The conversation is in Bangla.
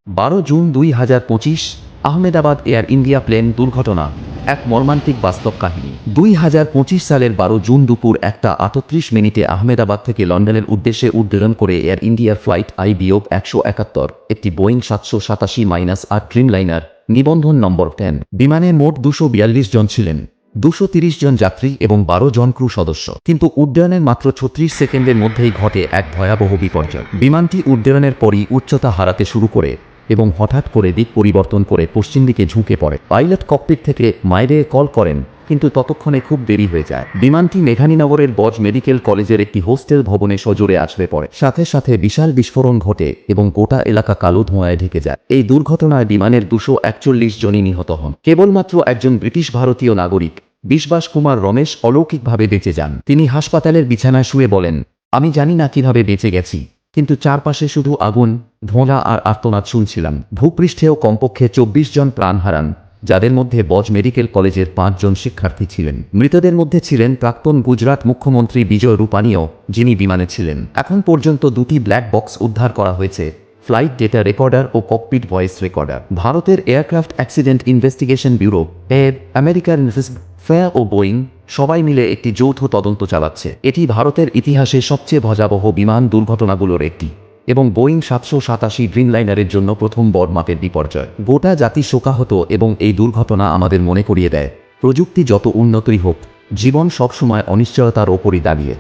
12 June 2025 Ahmedabad Air India plane দুর্ঘটনা, এক মর্মান্তিক বাস্তব কাহিনী। 2025 সালের 12 জুন দুপুর 1:38 আহমেদাবাদ থেকে লন্ডনের উদ্দেশ্যে উড্ডয়ন করে এয়ার ইন্ডিয়ার ফ্লাইট আই-171 একটি বোয়িং 787-8 ড্রিমলাইনার, নিবন্ধন নম্বর 10 বিমানে মোট 242 জন ছিলেন, 230 জন যাত্রী এবং 12 জন ক্রু সদস্য। কিন্তু উড্ডয়নের মাত্র 36 সেকেন্ডের মধ্যেই ঘটে এক ভয়াবহ বিপর্যয়। বিমানটি উড্ডয়নের পরই উচ্চতা হারাতে শুরু করে এবং হঠাৎ করে দিক পরিবর্তন করে পশ্চিম দিকে ঝুঁকে পড়ে। পাইলট ককপিট থেকে মাইরে কল করেন, কিন্তু ততক্ষণে খুব দেরি হয়ে যায়। বিমানটি মেঘানীনগরের বজ মেডিকেল কলেজের একটি হোস্টেল ভবনে সজোরে আছড়ে পড়ে। সাথে সাথে বিশাল বিস্ফোরণ ঘটে এবং গোটা এলাকা কালো ধোঁয়ায় ঢেকে যায়। এই দুর্ঘটনায় বিমানের 241 জনই নিহত হন। কেবলমাত্র একজন ব্রিটিশ ভারতীয় নাগরিক বিশ্বাস কুমার রমেশ অলৌকিকভাবে বেঁচে যান। তিনি হাসপাতালের বিছানায় শুয়ে বলেন, আমি জানি না কিভাবে বেঁচে গেছি, কিন্তু চারপাশে শুধু আগুন, ধোঁয়া আর আর্তনাদ শুনছিলাম। ভূপৃষ্ঠেও কমপক্ষে 24 জন প্রাণ হারান, যাদের মধ্যে বজ মেডিকেল কলেজের 5 জন শিক্ষার্থী ছিলেন। মৃতদের মধ্যে ছিলেন প্রাক্তন গুজরাট মুখ্যমন্ত্রী বিজয় রূপানীও, যিনি বিমানে ছিলেন। এখন পর্যন্ত 2টি ব্ল্যাক বক্স উদ্ধার করা হয়েছে, ফ্লাইট ডেটা রেকর্ডার ও ককপিট ভয়েস রেকর্ডার। ভারতের এয়ারক্রাফট অ্যাক্সিডেন্ট ইনভেস্টিগেশন ব্যুরো, আমেরিকার ফেয়ার ও বোয়িং সবাই মিলে একটি যৌথ তদন্ত চালাচ্ছে। এটি ভারতের ইতিহাসে সবচেয়ে ভয়াবহ বিমান দুর্ঘটনাগুলোর একটি এবং বোয়িং 787 ড্রিমলাইনারের জন্য প্রথম বড় মাপের বিপর্যয়। গোটা জাতি শোকাহত এবং এই দুর্ঘটনা আমাদের মনে করিয়ে দেয়, প্রযুক্তি যত উন্নতই হোক, জীবন সবসময় অনিশ্চয়তার ওপরই দাঁড়িয়ে।